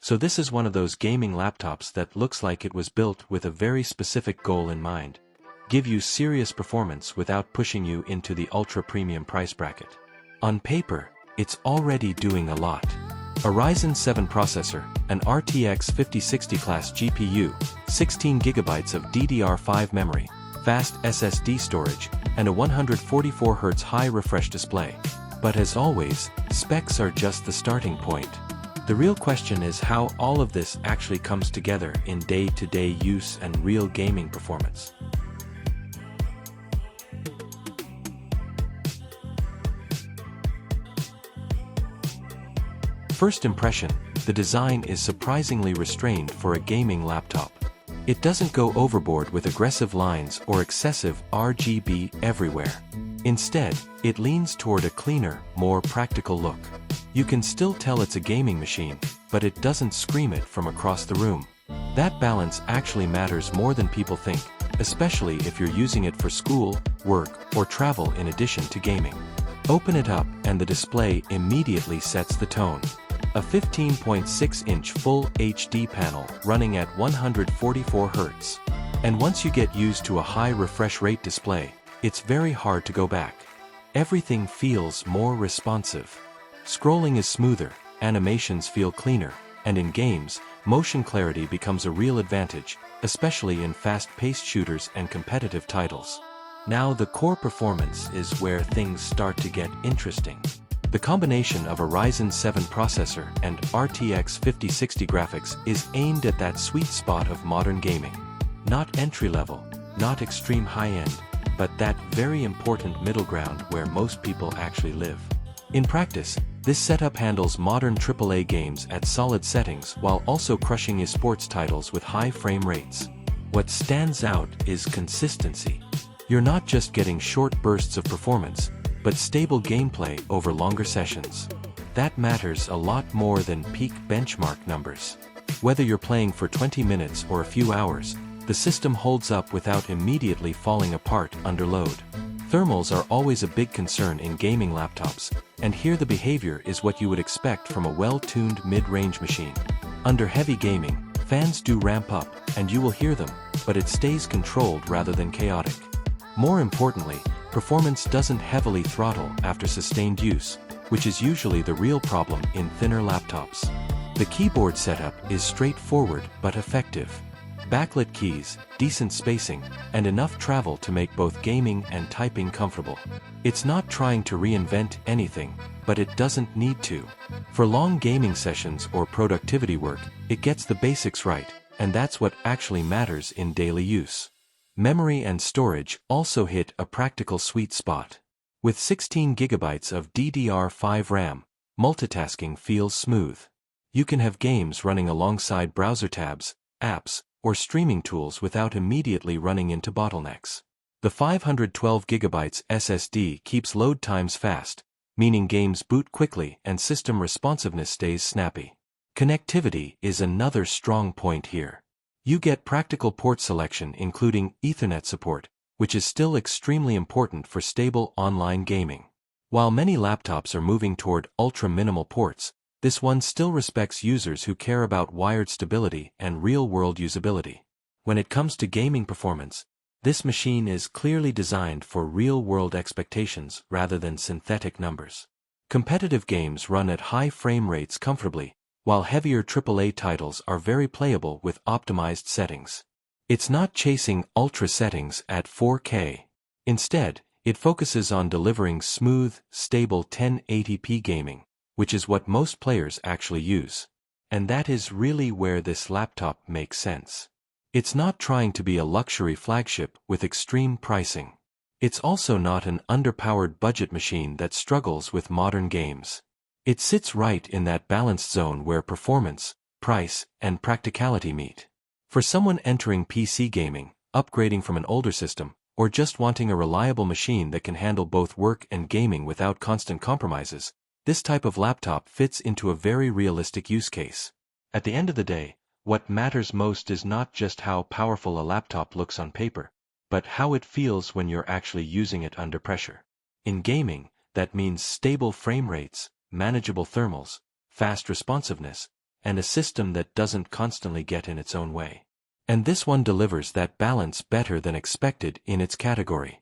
So this is one of those gaming laptops that looks like it was built with a very specific goal in mind. Give you serious performance without pushing you into the ultra-premium price bracket. On paper, it's already doing a lot. A Ryzen 7 processor, an RTX 5060 class GPU, 16GB of DDR5 memory, fast SSD storage, and a 144Hz high refresh display. But as always, specs are just the starting point. The real question is how all of this actually comes together in day-to-day use and real gaming performance. First impression, the design is surprisingly restrained for a gaming laptop. It doesn't go overboard with aggressive lines or excessive RGB everywhere. Instead, it leans toward a cleaner, more practical look. You can still tell it's a gaming machine, but it doesn't scream it from across the room. That balance actually matters more than people think, especially if you're using it for school, work, or travel in addition to gaming. Open it up and the display immediately sets the tone. A 15.6-inch Full HD panel running at 144 Hz. And once you get used to a high refresh rate display, it's very hard to go back. Everything feels more responsive. Scrolling is smoother, animations feel cleaner, and in games, motion clarity becomes a real advantage, especially in fast-paced shooters and competitive titles. Now the core performance is where things start to get interesting. The combination of a Ryzen 7 processor and RTX 5060 graphics is aimed at that sweet spot of modern gaming. Not entry-level, not extreme high-end, but that very important middle ground where most people actually live. In practice, this setup handles modern AAA games at solid settings while also crushing esports titles with high frame rates. What stands out is consistency. You're not just getting short bursts of performance, but stable gameplay over longer sessions. That matters a lot more than peak benchmark numbers. Whether you're playing for 20 minutes or a few hours, the system holds up without immediately falling apart under load. Thermals are always a big concern in gaming laptops, and here the behavior is what you would expect from a well-tuned mid-range machine. Under heavy gaming, fans do ramp up, and you will hear them, but it stays controlled rather than chaotic. More importantly, performance doesn't heavily throttle after sustained use, which is usually the real problem in thinner laptops. The keyboard setup is straightforward but effective. Backlit keys, decent spacing, and enough travel to make both gaming and typing comfortable. It's not trying to reinvent anything, but it doesn't need to. For long gaming sessions or productivity work, it gets the basics right, and that's what actually matters in daily use. Memory and storage also hit a practical sweet spot. With 16GB of DDR5 RAM, multitasking feels smooth. You can have games running alongside browser tabs, apps, or streaming tools without immediately running into bottlenecks. The 512GB SSD keeps load times fast, meaning games boot quickly and system responsiveness stays snappy. Connectivity is another strong point here. You get practical port selection including Ethernet support, which is still extremely important for stable online gaming. While many laptops are moving toward ultra-minimal ports, this one still respects users who care about wired stability and real-world usability. When it comes to gaming performance, this machine is clearly designed for real-world expectations rather than synthetic numbers. Competitive games run at high frame rates comfortably, while heavier AAA titles are very playable with optimized settings. It's not chasing ultra settings at 4K. Instead, it focuses on delivering smooth, stable 1080p gaming, which is what most players actually use. And that is really where this laptop makes sense. It's not trying to be a luxury flagship with extreme pricing. It's also not an underpowered budget machine that struggles with modern games. It sits right in that balanced zone where performance, price, and practicality meet. For someone entering PC gaming, upgrading from an older system, or just wanting a reliable machine that can handle both work and gaming without constant compromises, this type of laptop fits into a very realistic use case. At the end of the day, what matters most is not just how powerful a laptop looks on paper, but how it feels when you're actually using it under pressure. In gaming, that means stable frame rates, manageable thermals, fast responsiveness, and a system that doesn't constantly get in its own way. And this one delivers that balance better than expected in its category.